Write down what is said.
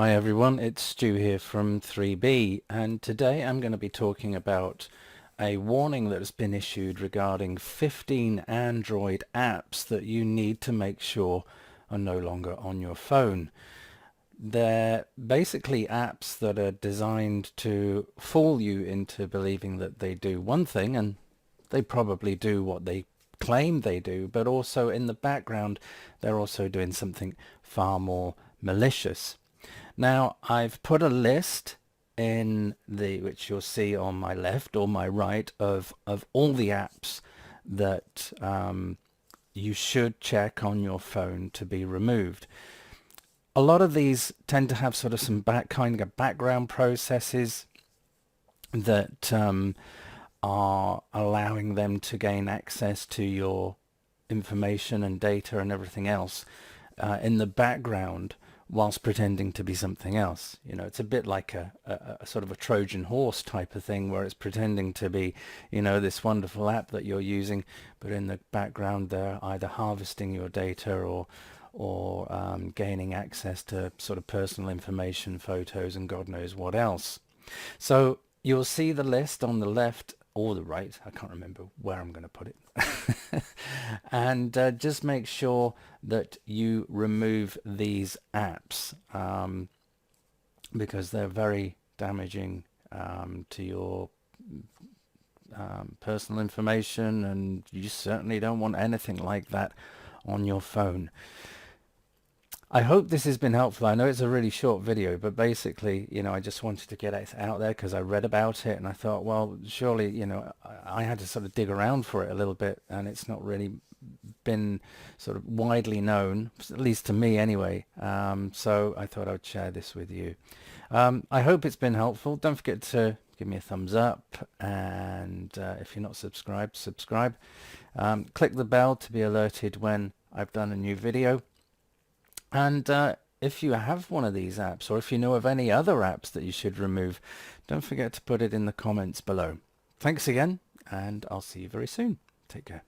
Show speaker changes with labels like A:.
A: Hi everyone, it's Stu here from 3B, and today I'm going to be talking about a warning that has been issued regarding 15 Android apps that you need to make sure are no longer on your phone. They're basically apps that are designed to fool you into believing that they do one thing, and they probably do what they claim they do, but also in the background they're also doing something far more malicious. Now, I've put a list in which you'll see on my left or my right of all the apps that you should check on your phone to be removed. A lot of these tend to have sort of some kind of background processes that are allowing them to gain access to your information and data and everything else in the background whilst pretending to be something else. You know, it's a bit like a sort of a Trojan horse type of thing where it's pretending to be, you know, this wonderful app that you're using, but in the background they're either harvesting your data or gaining access to sort of personal information, photos, and God knows what else. So you'll see the list on the left or the right. I can't remember where I'm going to put it. And just make sure that you remove these apps because they're very damaging to your personal information, and you certainly don't want anything like that on your phone. I hope this has been helpful. I know it's a really short video, but basically, you know, I just wanted to get it out there because I read about it and I thought, well, surely, you know, I had to sort of dig around for it a little bit, and it's not really been sort of widely known, at least to me anyway. So I thought I would share this with you. I hope it's been helpful. Don't forget to give me a thumbs up, and if you're not subscribed, subscribe. Click the bell to be alerted when I've done a new video. And if you have one of these apps, or if you know of any other apps that you should remove, don't forget to put it in the comments below. Thanks again, and I'll see you very soon. Take care.